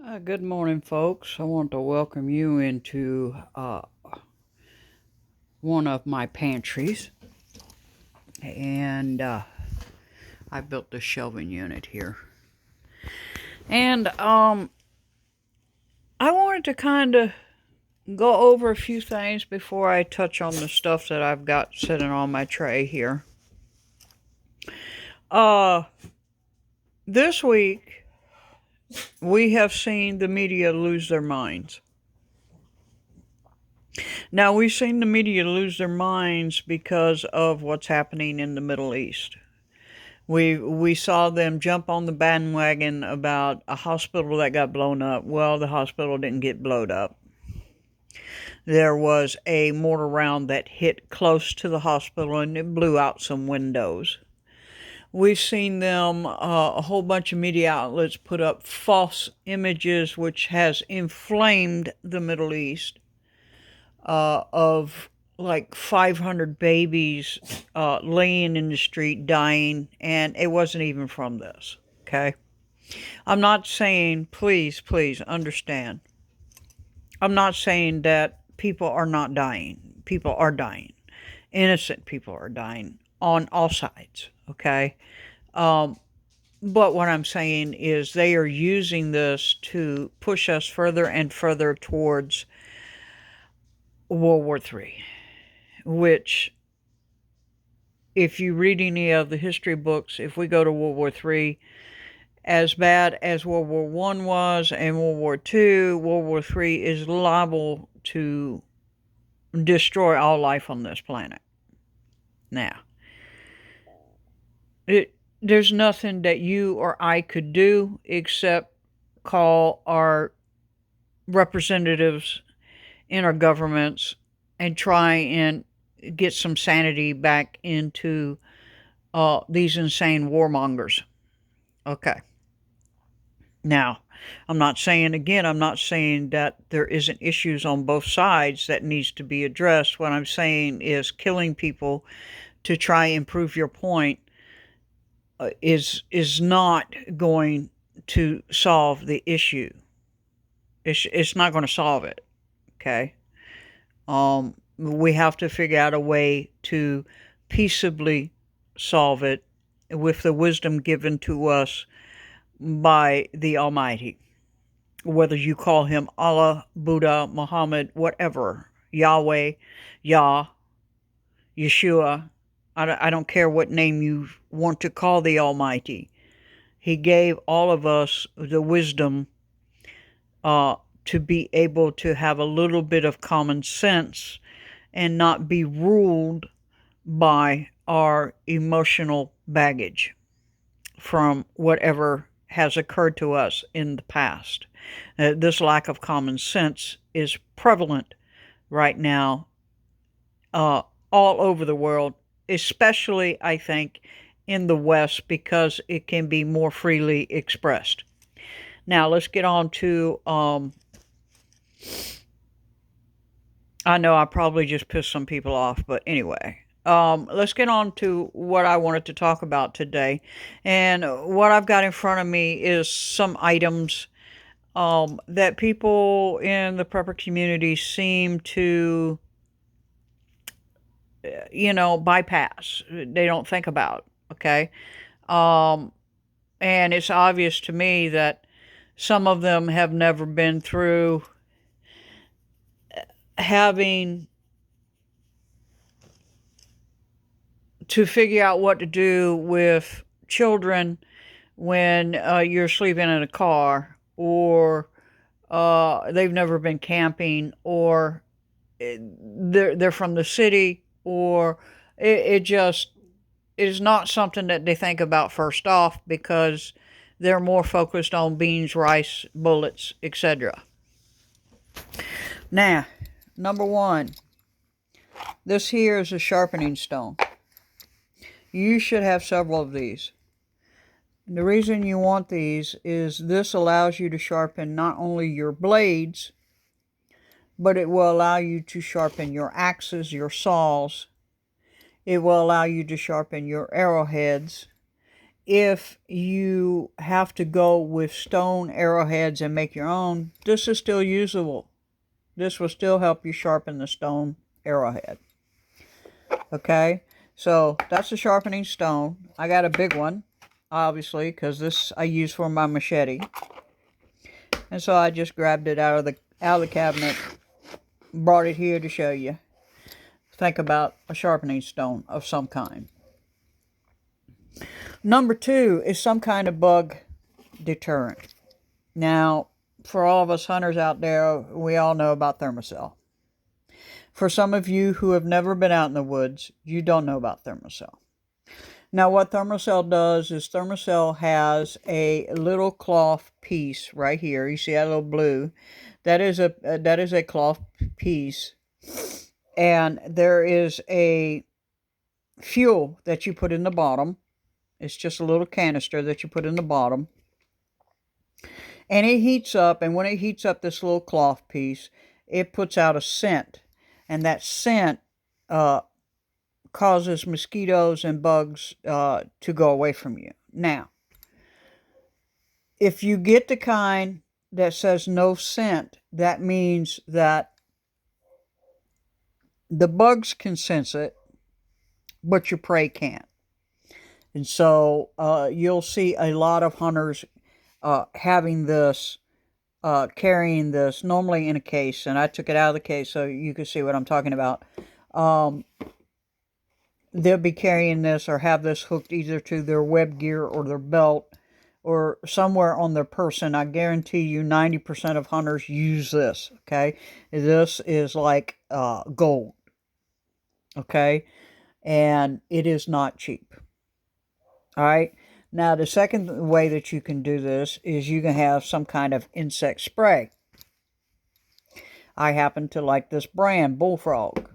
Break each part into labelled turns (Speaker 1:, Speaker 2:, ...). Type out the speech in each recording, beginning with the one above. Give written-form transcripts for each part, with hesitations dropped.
Speaker 1: Good morning, folks. I want to welcome you into one of my pantries. And I built the shelving unit here. And I wanted to kind of go over a few things before I touch on the stuff that I've got sitting on my tray here. This week, we have seen the media lose their minds. Now, we've seen the media lose their minds because of what's happening in the Middle East. We saw them jump on the bandwagon about a hospital that got blown up. Well, the hospital didn't get blown up. There was a mortar round that hit close to the hospital and it blew out some windows. We've seen them, a whole bunch of media outlets put up false images, which has inflamed the Middle East, of like 500 babies laying in the street dying, and it wasn't even from this, okay? I'm not saying, please understand, I'm not saying that people are not dying. People are dying. Innocent people are dying on all sides, okay? But what I'm saying is they are using this to push us further and further towards World War III, which, if you read any of the history books, if we go to World War III, as bad as World War I was and World War II, World War III is liable to destroy all life on this planet. Now, there's nothing that you or I could do except call our representatives in our governments and try and get some sanity back into these insane warmongers. Okay. Now, I'm not saying that there isn't issues on both sides that needs to be addressed. What I'm saying is killing people to try and prove your point is not going to solve the issue. It's not going to solve it. Okay. We have to figure out a way to peaceably solve it with the wisdom given to us by the Almighty. Whether you call him Allah, Buddha, Muhammad, whatever, Yahweh, Yah, Yeshua, I don't care what name you want to call the Almighty. He gave all of us the wisdom to be able to have a little bit of common sense and not be ruled by our emotional baggage from whatever has occurred to us in the past. This lack of common sense is prevalent right now all over the world, especially, I think, in the West, because it can be more freely expressed. Now, let's get on to, I know I probably just pissed some people off, but anyway. Let's get on to what I wanted to talk about today. And what I've got in front of me is some items that people in the prepper community seem to, bypass. They don't think about, okay? And it's obvious to me that some of them have never been through having to figure out what to do with children when you're sleeping in a car, or they've never been camping, or they're from the city, or it just is not something that they think about first off, because they're more focused on beans, rice, bullets, etc. Now, number one, this here is a sharpening stone. You should have several of these. The reason you want these is this allows you to sharpen not only your blades, but it will allow you to sharpen your axes, your saws. It will allow you to sharpen your arrowheads. if you have to go with stone arrowheads and make your own, this is still usable. This will still help you sharpen the stone arrowhead. Okay, so that's a sharpening stone. I got a big one, obviously, because this I use for my machete. And so I just grabbed it out of the cabinet, brought it here to show you. Think about a sharpening stone of some kind. Number 2 is some kind of bug deterrent. Now, for all of us hunters out there, we all know about Thermacell. For some of you who have never been out in the woods, you don't know about Thermacell. Now, what Thermacell does is Thermacell has a little cloth piece right here. You see that little blue? That is a cloth piece, and there is a fuel that you put in the bottom. It's just a little canister that you put in the bottom, and it heats up. And when it heats up this little cloth piece, it puts out a scent, and that scent causes mosquitoes and bugs to go away from you. Now, if you get the kind that says no scent, that means that the bugs can sense it, but your prey can't. And so you'll see a lot of hunters having this, carrying this, normally in a case. And I took it out of the case so you can see what I'm talking about. They'll be carrying this or have this hooked either to their web gear or their belt or somewhere on their person. I guarantee you 90% of hunters use this, okay? This is like gold, okay? And it is not cheap. All right. Now, the second way that you can do this is you can have some kind of insect spray. I happen to like this brand, Bullfrog.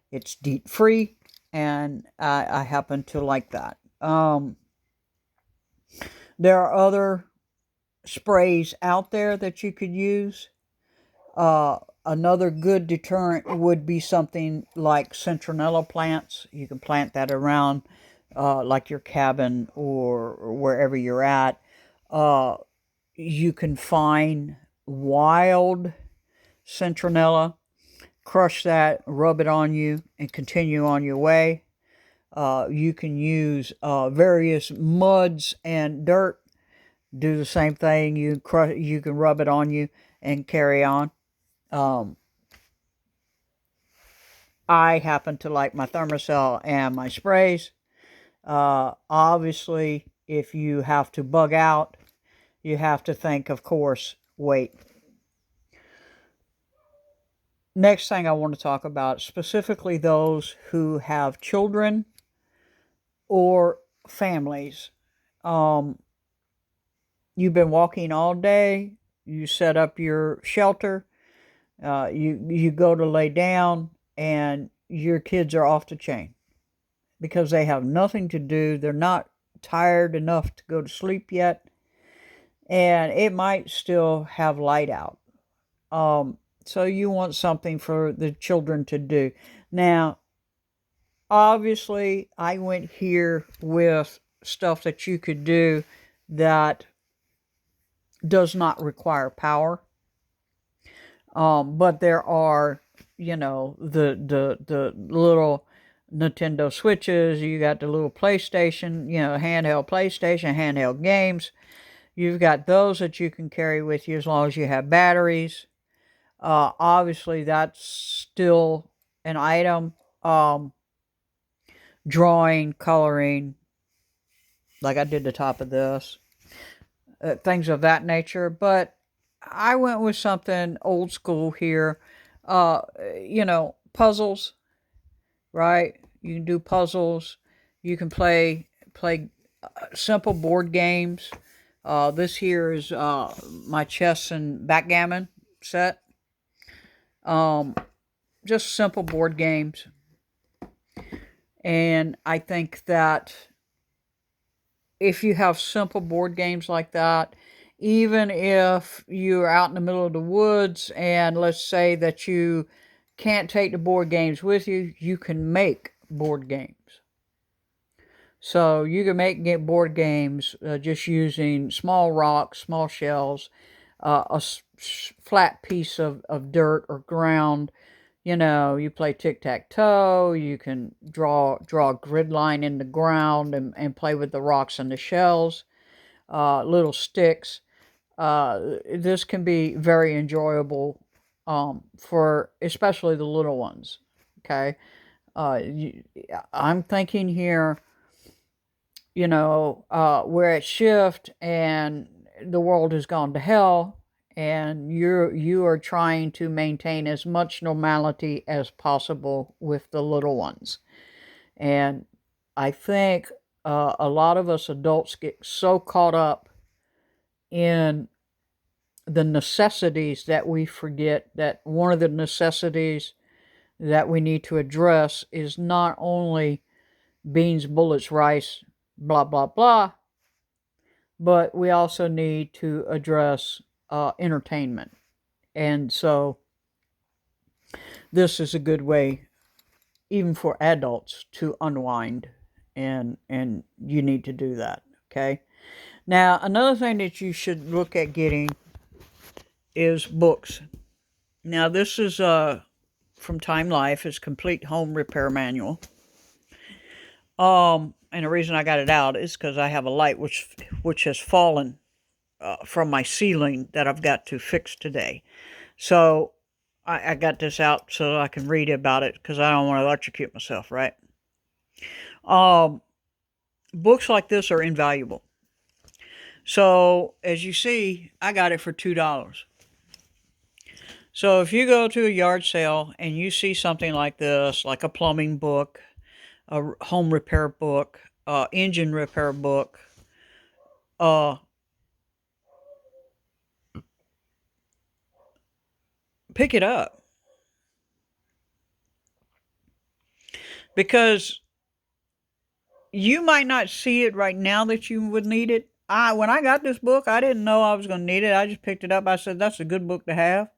Speaker 1: It's DEET free, and I happen to like that. There are other sprays out there that you could use. Another good deterrent would be something like citronella plants. You can plant that around like your cabin or wherever you're at. You can find wild citronella, crush that, rub it on you, and continue on your way. You can use various muds and dirt. Do the same thing. You can rub it on you and carry on. I happen to like my Thermacell and my sprays. Obviously, if you have to bug out, you have to think, of course, weight. Next thing I want to talk about, specifically those who have children or families. You've been walking all day. You set up your shelter. You go to lay down, and your kids are off the chain because they have nothing to do. They're not tired enough to go to sleep yet, and it might still have light out. So you want something for the children to do. Now, obviously, I went here with stuff that you could do that does not require power. But there are, the little Nintendo Switches. You got the little PlayStation, handheld PlayStation, handheld games. You've got those that you can carry with you as long as you have batteries. Obviously, that's still an item. Drawing, coloring, like I did the top of this. Things of that nature. But I went with something old school here. Puzzles, right? You can do puzzles. You can play simple board games. This here is my chess and backgammon set. Just simple board games. And I think that if you have simple board games like that, even if you're out in the middle of the woods and let's say that you can't take the board games with you, you can make board games. So you can get board games just using small rocks, small shells, flat piece of dirt or ground. You play tic-tac-toe. You can draw a grid line in the ground and play with the rocks and the shells, little sticks. This can be very enjoyable for especially the little ones. Okay, you, I'm thinking here, we're at shift and the world has gone to hell, and you are trying to maintain as much normality as possible with the little ones. And I think a lot of us adults get so caught up in the necessities that we forget that one of the necessities that we need to address is not only beans, bullets, rice, blah, blah, blah, but we also need to address entertainment. And so this is a good way, even for adults, to unwind, and you need to do that. Okay. Now, another thing that you should look at getting is books. Now, this is from Time Life, is Complete Home Repair Manual. And the reason I got it out is because I have a light which has fallen from my ceiling that I've got to fix today. So I got this out so I can read about it because I don't want to electrocute myself, right? Books like this are invaluable. So as you see, I got it for $2. So if you go to a yard sale and you see something like this, like a plumbing book, a home repair book, engine repair book, pick it up. Because you might not see it right now that you would need it. When I got this book, I didn't know I was going to need it. I just picked it up. I said, that's a good book to have.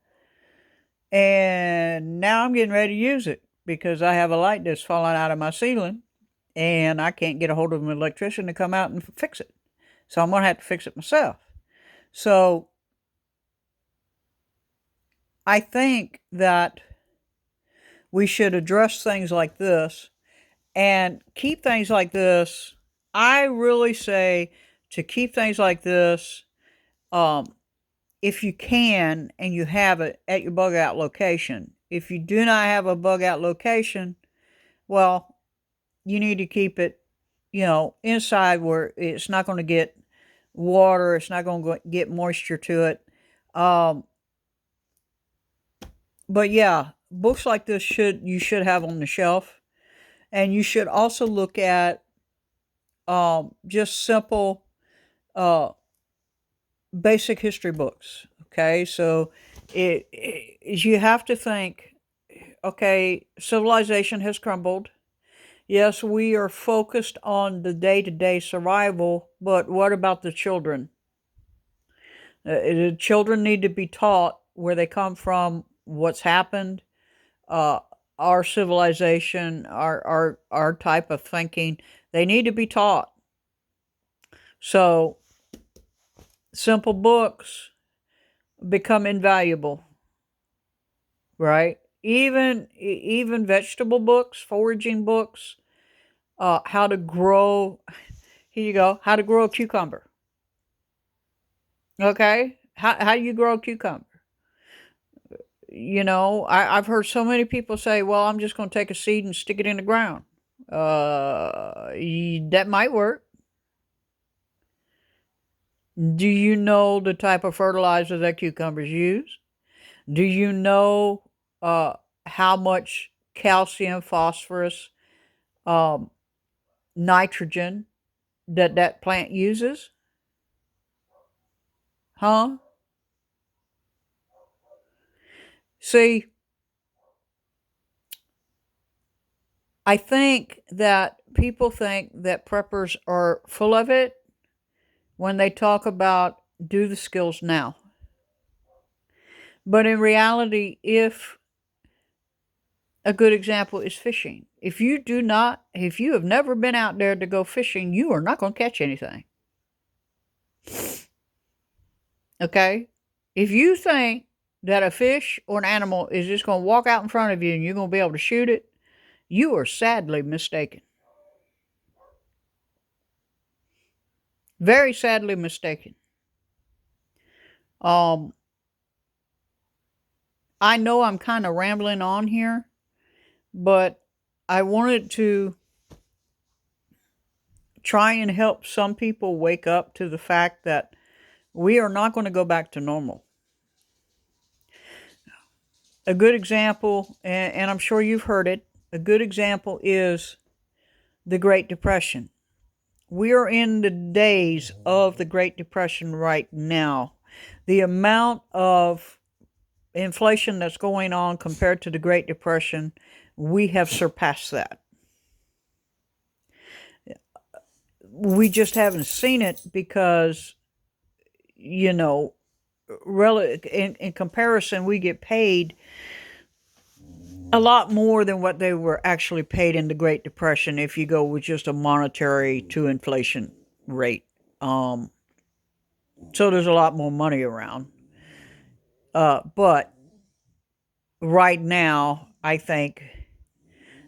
Speaker 1: And now I'm getting ready to use it because I have a light that's falling out of my ceiling and I can't get a hold of an electrician to come out and fix it. So I'm going to have to fix it myself. So I think that we should address things like this and keep things like this. I really say to keep things like this, if you can and you have it at your bug out location. If you do not have a bug out location, well, you need to keep it, inside where it's not going to get water, it's not going to get moisture to it. But yeah, books like this you should have on the shelf. And you should also look at just simple basic history books. Okay, so you have to think, okay, civilization has crumbled. Yes, we are focused on the day-to-day survival, but what about the children? The children need to be taught where they come from, what's happened, our civilization, our type of thinking. They need to be taught. So simple books become invaluable, right? Even vegetable books, foraging books, how to grow. Here you go. How to grow a cucumber. Okay, how do you grow a cucumber? I've heard so many people say, "Well, I'm just going to take a seed and stick it in the ground." That might work. Do you know the type of fertilizer that cucumbers use? Do you know uh, how much calcium, phosphorus, um, nitrogen that plant uses? Huh? See, I think that people think that preppers are full of it when they talk about do the skills now. But in reality, if A good example is fishing. If you have never been out there to go fishing, you are not going to catch anything. Okay? If you think that a fish or an animal is just going to walk out in front of you and you're going to be able to shoot it, you are sadly mistaken. Very sadly mistaken. I know I'm kind of rambling on here, but I wanted to try and help some people wake up to the fact that we are not going to go back to normal. A good example, and I'm sure you've heard it, a good example is the Great Depression. We are in the days of the Great Depression right now. The amount of inflation that's going on compared to the Great Depression, we have surpassed that. We just haven't seen it because, you know, in comparison, we get paid a lot more than what they were actually paid in the Great Depression if you go with just a monetary to inflation rate. So there's a lot more money around. But right now, I think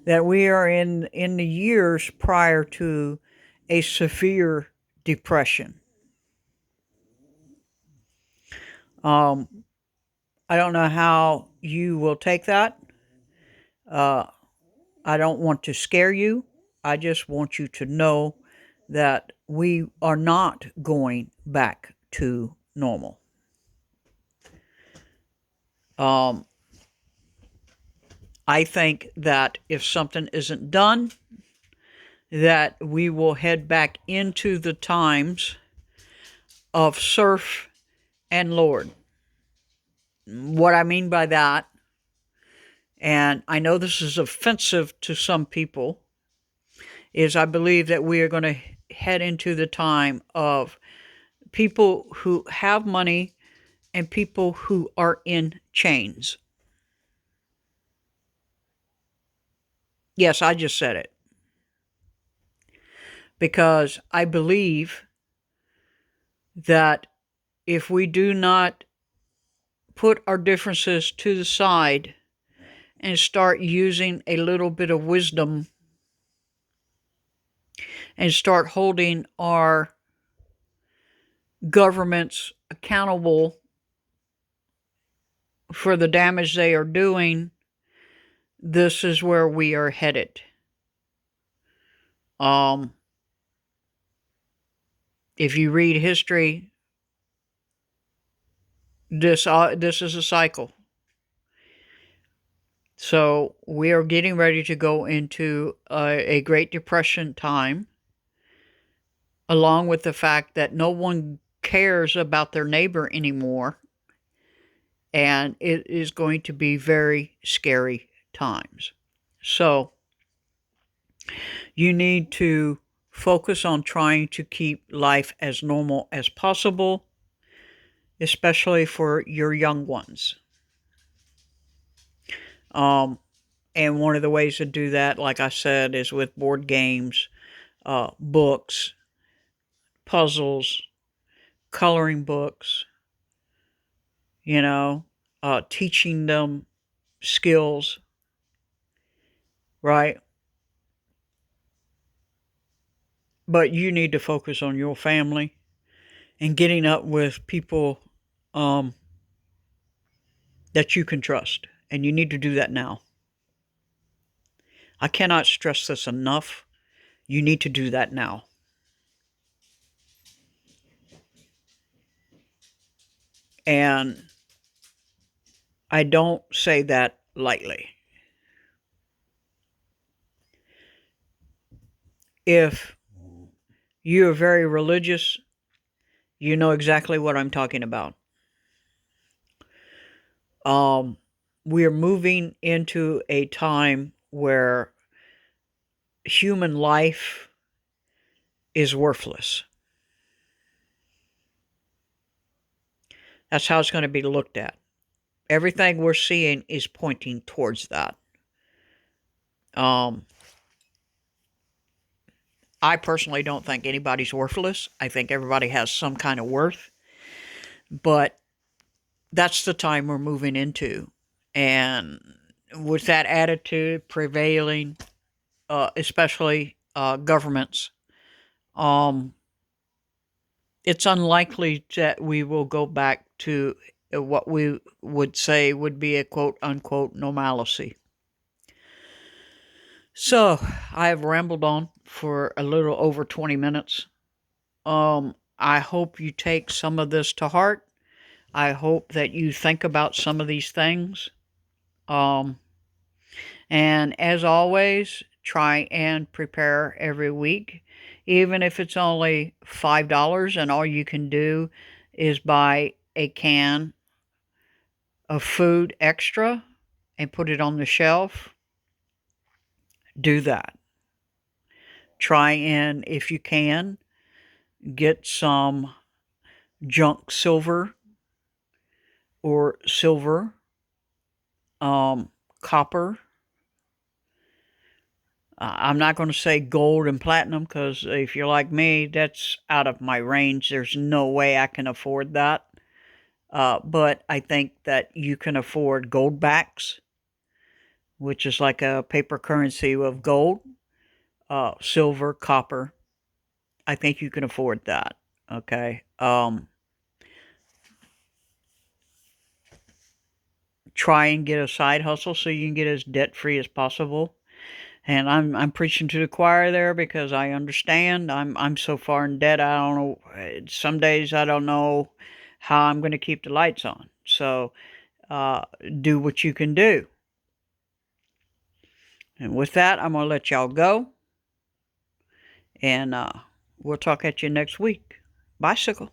Speaker 1: that we are in the years prior to a severe depression. I don't know how you will take that. Uh, I don't want to scare you. I just want you to know that we are not going back to normal. I think that if something isn't done, that we will head back into the times of serf and lord. What I mean by that, and I know this is offensive to some people, is I believe that we are going to head into the time of people who have money and people who are in chains. Yes, I just said it. Because I believe that if we do not put our differences to the side and start using a little bit of wisdom and start holding our governments accountable for the damage they are doing, this is where we are headed. If you read history, this is a cycle. So we are getting ready to go into a Great Depression time, along with the fact that no one cares about their neighbor anymore, and it is going to be very scary times. So you need to focus on trying to keep life as normal as possible, especially for your young ones. And one of the ways to do that, like I said, is with board games, books, puzzles, coloring books, teaching them skills, right? But you need to focus on your family and getting up with people that you can trust. And you need to do that now. I cannot stress this enough. You need to do that now. And I don't say that lightly. If you're very religious, you know exactly what I'm talking about. We are moving into a time where human life is worthless. That's how it's going to be looked at. Everything we're seeing is pointing towards that. Um, I personally don't think anybody's worthless. I think everybody has some kind of worth, but that's the time we're moving into. And with that attitude prevailing, especially governments, um, it's unlikely that we will go back to what we would say would be a quote unquote normalcy. So I have rambled on for a little over 20 minutes. I hope you take some of this to heart. I hope that you think about some of these things. Um, and as always, try and prepare every week, even if it's only $5 and all you can do is buy a can of food extra and put it on the shelf. Do that. Try and, if you can, get some junk silver or silver, copper. I'm not going to say gold and platinum because if you're like me, that's out of my range. There's no way I can afford that. But I think that you can afford gold backs, which is like a paper currency of gold, silver, copper. I think you can afford that. Okay. Try and get a side hustle so you can get as debt free as possible. And I'm preaching to the choir there because I understand. I'm so far in debt. I don't know. Some days I don't know how I'm going to keep the lights on. So do what you can do. And with that, I'm going to let y'all go. And we'll talk at you next week. Bicycle.